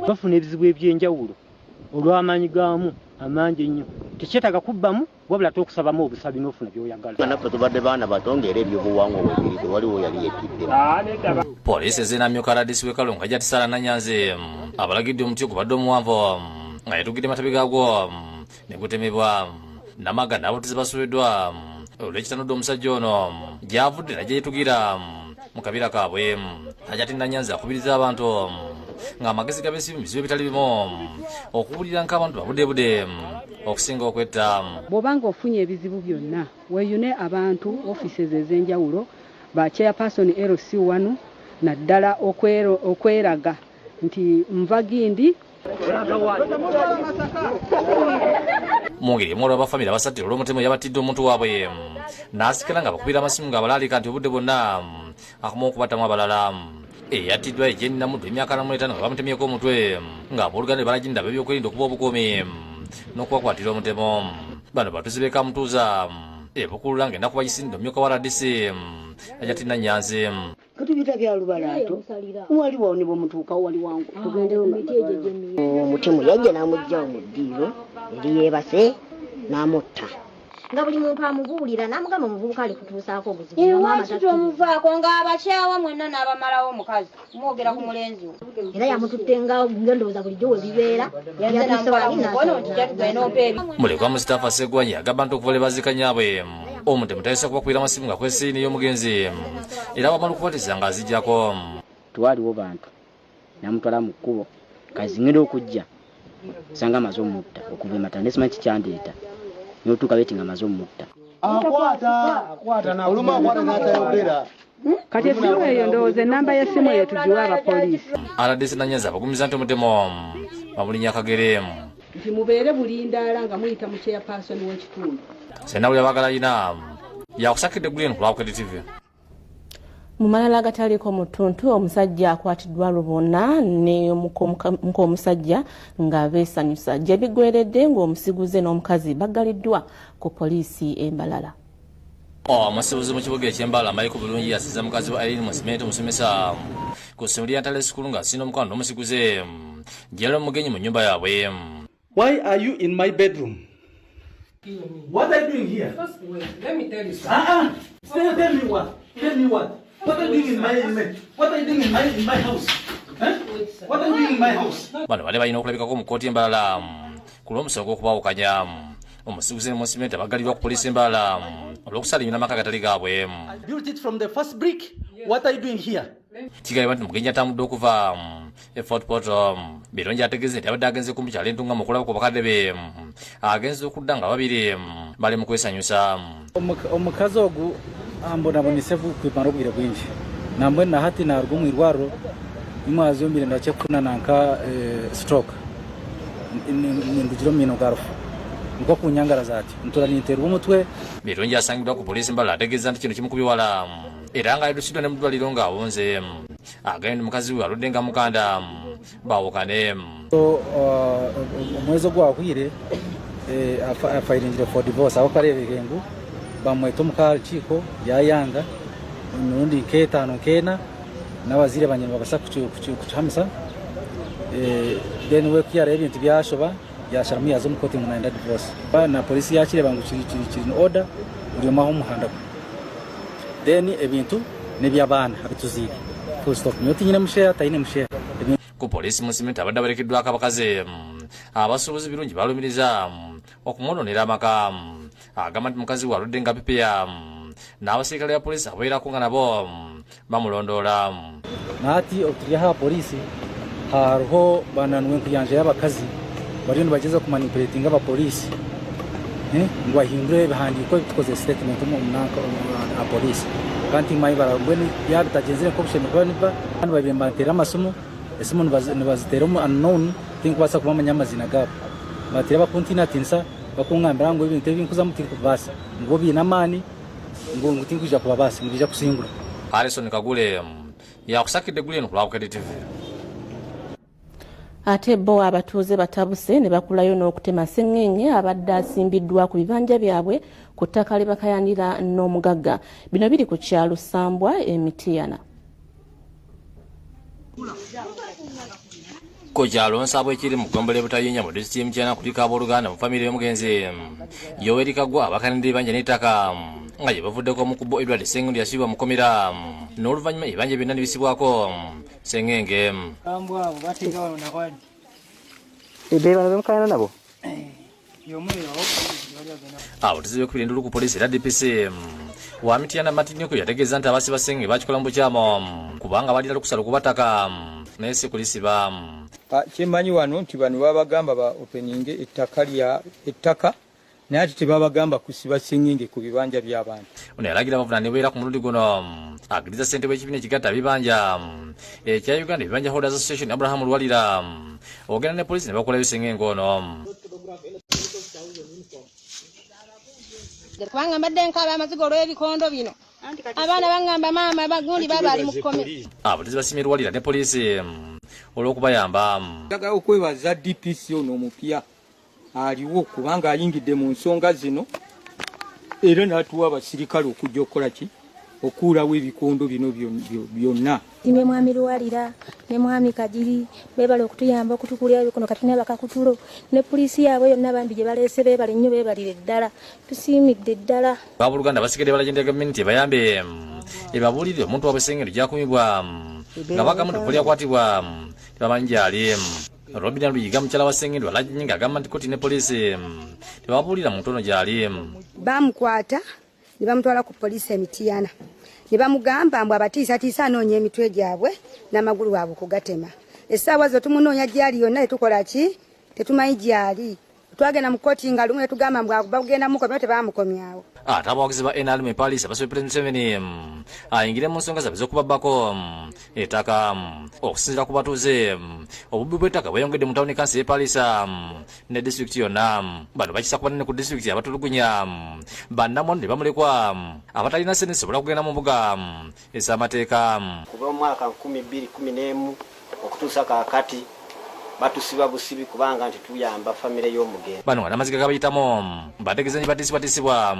bafuna ebizibu ebyenjawulo olw'amaanyi gaamu amangi ennyo tekyetaaga kubbamu wabula tokusabamu obusabi n'ofuna by'oyagala. Naffe tubadde baana batongera ebyobuwangwa bwebiri tewaliwo yali yettidde. Poliisi ez'enamyuka radisi w'e Kalunga Jatisala Nanyanzi abalagidde omuti ogubadde omuwanvu nga yatugidde matabi gaagwo ne gutemebwa. Namaga n'abavuzi basubiddwa olw'ekitanudde omusajja ono gy'avudde najja yetugira mu kabira kaabwe. Hajati Nanyanzi akubiriza abantu ng'amagezi gabeesiba mu bizibu ebitali bimu okuwulira nk'abantu babuddeebudde okusinga okwetta. Bw'obanga ofunye ebizibu byonna weeyune abantu offices ez'enjawulo ba chairperson LC1 naddala okweraga nti nva gindi. Mu ngeri emu olw'abafamire abasattira olw'omutemu yabatidde omuntu waabwe n'asikira nga bakubira amasimu ng'abalaalika nti obudde bwonna akoma okubatamu abalala. Eyattiddwa Jane Namuddu emyaka 45 nga bamutemyeko omutwe ng'abooluganda balagindira ab'ebyokwerinda okuba obukuumi n'okubakwatira omutemu. Bano batuuze b'e Kamutuuza ebukulula ng'ennaku bagisindde omumyuka wa RDC Hajati Nanyanzi. Katubita bya lubalaato wali wawone bw'omutuukawo wali wangu tugendeyo omutemu yajja n'amugja mu ddiiro eri yeebase n'amutta nga buli muntu amubuulira n'amugamba omuvubuka ali kutuusaako obuzibu. Lwaki tomuvaako ng'abakyawa mwenna n'abamalawo omukazi mwogera ku mulenzi era yamututte ng'endowooza bulijjo we bibeera. Mulekwa Mustafa Segwanyi agamba nti okuva lebazikanyaabwe omutemu tayesa kubakwira amasimu nga kwesiini y'omugenzi era wamala okubatiza ng'azijjako. Twaliwo bantu namutwala mu kkubo kazingire okujja sanga amaze omutta okuva ematana nesimanyi kikyandeeta n'otuuka beti nga amaze omutta. Oluma akwata n'atayogera. Kati essimu eyo ndowooza ennamba y'essimu eyo tugiwa abapoliisi. RDC Nanyanzi abagumiza nti omutemu bamulinya akagere nti mubeere bulindaala nga muyita mu chairperson w'ekitundu. Ssenawulira baagala yina yakusakidde Green ku Lwakubiri TV. Mu malala agataliko mu ttuntu omusajja akwatiddwa Lubona ne omusajja nga beesanyusa gye bigweredde ng'omusiguze n'omukazi baggaliddwa ku poliisi e Mbalala. Omusibuzi mu kibuga eky'Embalala Michael Bulungi yasiza mukazi wa Irene Musimenti omusomesa ku ssomero lya Ntale School ng'asinda omukwano n'omusiguze gy'era omugenyi mu nnyumba yaabwe. Why are you in my bedroom? What are you doing here? First, wait, let me tell you something. Tell me what? Tell me what? What are you doing in my house? Huh? What are you doing in my house? Bano bali balina okulabikako mu kkooti Embalala ku lw'omusango gw'okubawukanya. Omusiguze Musimenti abaggalirwa ku poliisi Embalala olw'okusalimira amaka agatali gaabwe. I built it from the first brick. What are you doing here? Kigambibwa nti mugenyi atambudde okuva e Fort Portal. Birungi ategeeze nti abadde agenze ku mukyala entunga mu kulaba ku bakadde be agenze okudda nga babiri bali mu kwesanyusa. Omukazi ogu ambonabonese kwimara obwire bwingi nambwe na hati narwo mu irwaro imwazi yombire ndakye kufuna nanka stroke ndugiro mino garufu nko kunyangara zati ntura niterwa umutwe. Birungi asangibwa ku poliisi Mbalala ategeeza nti kino kimukubiwala era nga yadusiddwa ne mu ddwaliro ng'awonze agenda mukazi we aludde nga mukanda bawukane. Omwezi ogwakwire afiringire for divorce aho karebegengu bamweta omukakiiko yayanga emirundi nk'etaano nk'ena n'abazaire banyina babasa kukihamisa then we kuyara ebintu byashoba yasharamu yaza omu kooti ngu nayenda divorce na polisi yakireba ngu kiri in order buri omu aho omuhanda gwe then ebintu n'ebyabaana abituziire full stop niyo tinyine musheera tayine musheera. Ku poliisi Musimenti abadde aberekeddwako abakazi abasuubuzi birungi balumiriza okumwononera amaka. Agamba nti mukazi we aludde nga pipiya n'abasirikale ba poliisi abeerako nga nabo bamulondoola. Naati okutulyaho abapoliisi hariho bananwe enkuyanja y'abakazi bariyo nibageza kumanipulatinga abapoliisi ngu bahindure ebihandiiko ebitukoze statement abapoliisi kandi mayi baragwe byabitagenzere nk'obushemerwa nibabatera amasimu esimu nibazitera omu unknown tinkubasa kubamanya amazina gaabo batera bakuntinatisa bakungambira ngo ibintu ebinkuza mutikubasa ngo biine amaani ngo tinkuja kubabasa ngija kusingura. Harrison Kagule yakusakidde Green ku Lwakubiri TV. Ate bo abatuuze batabuse ne bakulayo n'okutema sengenge abadde asimbiddwa ku bibanja byabwe ku ttaka lye bakayanira n'omugagga. Bino biri ku kyalo Sambwa Emitiyana. ko kyalo nsabwe kiri mu gombole butayinya mu district y'Mukyana kutika aboluganda mu family y'omugenzi Yoweri Kaggwa abakanidde banja n'ettaka nga gye bavuddeko mu kubo Edward Ssengundu yasibwa mu komera n'oluvannyuma ebibanja byonna nebisibwako Sengenge kambwa abo bateeka wano nakwani ebbeera bemukayana nabo awo tuzibe ku birindulu ku poliisi era DPC wa Mityana Martiniko yategeeza nti abasiba Sengenge bakikola mu bukyamo kubanga balira lukusala okubataka naye si kulisiba. Kyemmanyi wano nti bano babagamba ba openinge ettaka naye ate tebabagamba kusiba Sengenge ku bibanja by'abantu. Ono yalagira abavunaanibwa era ku mulundi guno agiriza ssentebe w'ekibiina ekigatta bibanja ekya Uganda Ebibanja Holders Association Abraham Lwalira ogenda ne poliisi ne bakolayo Sengenge ono. Kubanga mbadde nkaba amazigo olw'ebikondo bino abaana bangamba maama bagundi baba ali mu kkomera. Abavuzi basimye Lwalira ne poliisi olw'okubayamba. Njagala okwebaza DPC ono omupya aliwo kubanga ayingidde mu nsonga zino era n'atuwa abasirikale okujja okukola ki okuulawo ebikondo bino byonna. Ne mwami Lwalira ne mwami Kajiri bebale okutuyamba okutukulira ebikono kati ne bakakutulo ne poliisi yaabwe yonna bambi gye baleese beebale nnyo beebalire ddala tusiimidde ddala. Ab'oluganda basigadde balagenda gavumenti ebayambe ebabuulire omuntu waabwe Sengenge gyakumibwa nga bagamu nti poli akwatibwa tebamanyi gy'ali. Robina Luyiga mukyala wa Sengenge alajinye ng'agamba nti koti ne poliisi tebabuulira muntu ono gy'ali. Bamukwata ne bamutwala ku poliisi Mityana ne bamugamba mbu abatiisatiisa anoonya emitwe gyabwe n'amagulu waabwe kugatema. Essaawa zo tumunoonya gy'ali yonna tetukola ki tetumanyi gy'ali. Twagenda mu kkooti nga lumu ne tugamba mbu bagenda mukomya tebamukomyawo. Ate abawagizi ba NRM Police abasabye Pulezidenti Museveni ayingire mu nsonga zaabwe ez'okubabbako ettaka okusinziira ku batuuze obubbi bw'ettaka bweyongedde mu tawuni kansi y'Epalisa ne disitulikiti yonna. Bano bakisa ku banene ku disitulikiti abatulugunya bannamondo ne bamulekwa abatalina ssente zisobola kugenda mu mbuga ez'amateeka. Kuva omwaka 2011 okutuusa kaakati batusiba busibi kubanga nti tuyamba famire y'omugenzi. Bano n'amaziga gabayitamu bategeeza nti batisibwa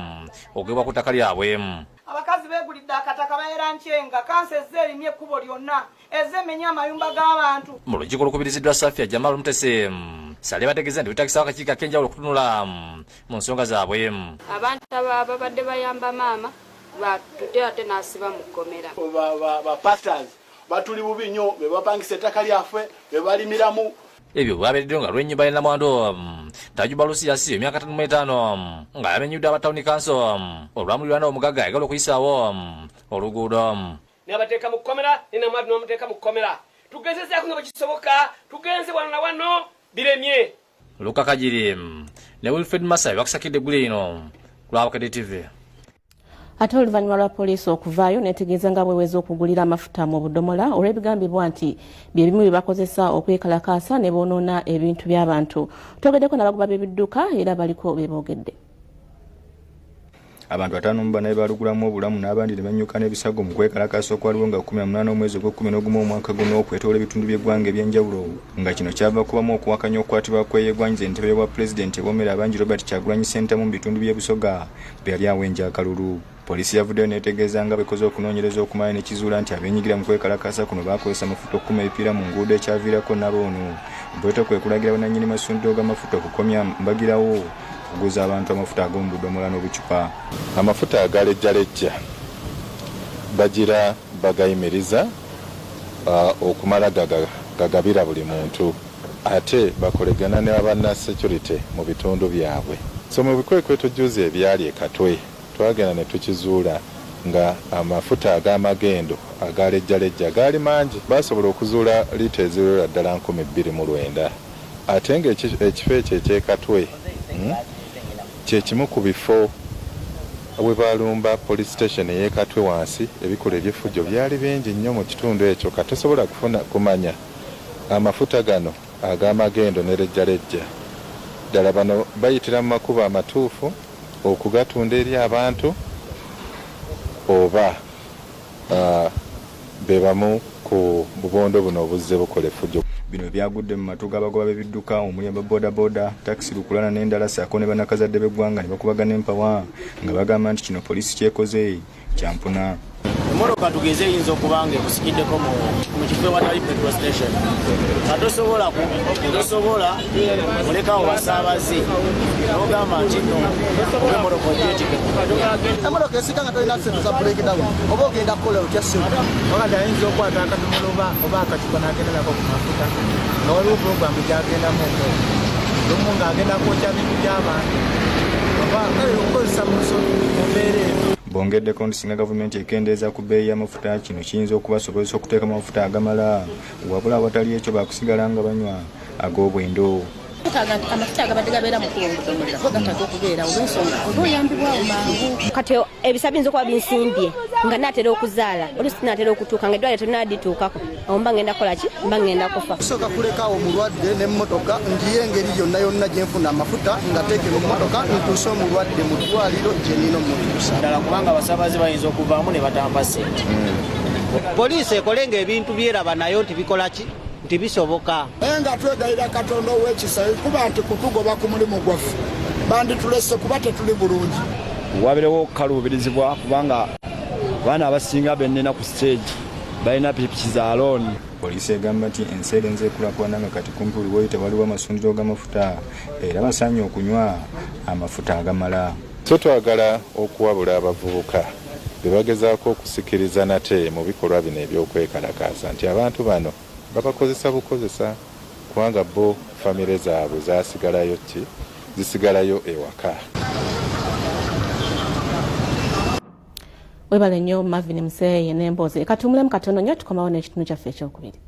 okugibwa ku ttaka lyabwe. Abakazi beegulidde akataka bayera Ncyenga kansa ezze erimye ekkubo lyonna ezemenya amayumba g'abantu. Mu lukiiko olukubiriziddwa Safia Jamal Mutese Sale bategeeza nti bitakisawo akakiiko ak'enjawulo okutunula mu nsonga zaabwe. Abantu ababadde bayamba maama batudde ate n'asiba mu kkomera. Pastors batuli bubi nnyo be bapangisa ettaka lyaffe be balimiramu. Ebyo bwabereddeyo nga lw'ennyumba ya Namwando Tajuba Lusiasi emyaka 35 nga yamenyuddwa abatawuni kanso olwamulirwana omugagga ayagala okuyisaawo oluguudo. N'abateeka mu kkomera ne Namwando n'omuteeka mu kkomera tugezezaako nga bwe kisoboka tugenze wano na wano biremye. Luka Kajiri ne Wilfred Masai bakusakidde eggulu lino ku Lwabakadde TV. Ate oluvannyuma lwa poliisi okuvaayo netegeeza nga bweweza okugulira amafuta mu budomola olw'ebigambibwa nti bye bimu bye bakozesa okwekalakaasa ne boonoona ebintu by'abantu. Twogeddeko n'abagoba b'ebidduka era baliko beeboogedde. Abantu 5 banaye balugulamu obulamu n'abandi ne banyuka n'ebisago mu kwekalakaasa okwaliwo nga 18 omwezi ogw'Okuminoguma omwaka guno okwetoola ebitundu by'eggwanga eby'enjawulo nga kino kyava kubamu okuwakanya okukwatibwa kw'eyeggwanyiza entebe wa pulezidenti ewomera abangi Robert Kyagulanyi Ssentamu mu bitundu by'e Busoga bwe yali awenja akalulu. Polisi yavuddeyo neetegeeza nga bekoze okunoonyereza okumanya ne kizuula nti abeenyigira mu kwekalakaasa kuno baakozesa amafuta okukuma ebipiira mu nguudo ekyaviirako naboono. Bwetyo kwe kulagira bannannyini masundiro g'amafuta okukomya mbagirawo okuguza abantu amafuta ag'omu budomola n'obucupa. Amafuta agalejjalejja bagira bagayimiriza okumala gagabira buli muntu ate bakolegana ne abanna security mu bitundu byabwe. So mu bikwekwe tujuze ebyali e Katwe twagenda ne tukizuula nga amafuta ag'amagendo agalejjalejja gaali mangi basobola okuzuula liita eziwerera ddala 29,000 ate ng'ekifo ekyo eky'e Katwe kyekimu ku bifo we balumba police station ey'e Katwe wansi ebikola eby'effujjo byali bingi nnyo mu kitundu ekyo katosobola kumanya amafuta gano ag'amagendo n'erejjalejja ddala bano bayitira mu makubo amatuufu okugatunda eri abantu oba bebamu ku bubondo buno obuzze bukola effujjo. Bino byagudde mu matu g'abagoba b'ebidduka omuli ababodaboda takisi lukulana n'endala ssaako ne bannakazadde b'eggwanga ne bakubagana empawa nga bagamba nti kino poliisi kyekoze kyampuna. Emotoka tugeze yinzo kubanga kusikiddeko mu kifo watali petrol station. Tosobola mulekawo basaabaze. Ogamba nti no emotoka ogyetike. Emotoka esikanga tolina ssente za break down. Oba ogenda kukola otya ssente. Wakati ayinza okwata akadomola oba akacupa n'agenda nako ku mafuta. Nga waliwo puroguramu gy'agendamu lumu ng'agenda kwokya bintu by'abantu. Oba okozesa mu mbeera eno. Bongeddeko nti singa gavumenti ekendeeza ku bbeeyi y'amafuta kino kiyinza okubasobozesa okuteeka amafuta agamala wabula awatali ekyo bakusigala nga banywa ag'obwendo. Amafuta agabadde gabeera mu kulongotomulira gataka okubeera olw'ensonga oba oyambibwawo mangu. Kati ebisa biyinza okuba binsimbye nga naatera okuzaala oluusi naatera okutuuka nga eddwaliro tonadituukako awo mba ngenda kukola ki mba ngenda kufa. Kusooka kulekaawo omulwadde n'emmotoka ngiye engeri yonna yonna gye nfuna amafuta nga teeke mu mmotoka ntuuse omulwadde mu ddwaliro gye nina omutuusa. Ddala kubanga abasaabaze bayinza okuvaamu ne batamba ssente. Poliisi ekolenga ebintu byeraba nayo nti bikola ki nti bisoboka. Naye nga twegayira Katonda ow'ekisa kuba nti kutugoba ku mulimu gwaffe banditulese kuba tetuli bulungi. Wabirewo okukaluubirizibwa kubanga abaana abasinga bennena ku stage balina pikipiki za looni. Poliisi egamba nti enseerenze ekulaakulana nga kati kumpi buli w'oyita waliwo amasundiro g'amafuta era basaanye okunywa amafuta agamala. So twagala okuwabula abavubuka bebagezaako okusikiriza nate mu bikolwa bino ebyokwekalakaasa nti abantu bano babakozesa bukozesa kubanga bo famire zaabwe zasigalayo ki zisigalayo ewaka. Webale nnyo Marvin Museye n'emboozi. Katumbulemu katono nnyo tukomawo n'ekitundu kyaffe ekyokubiri.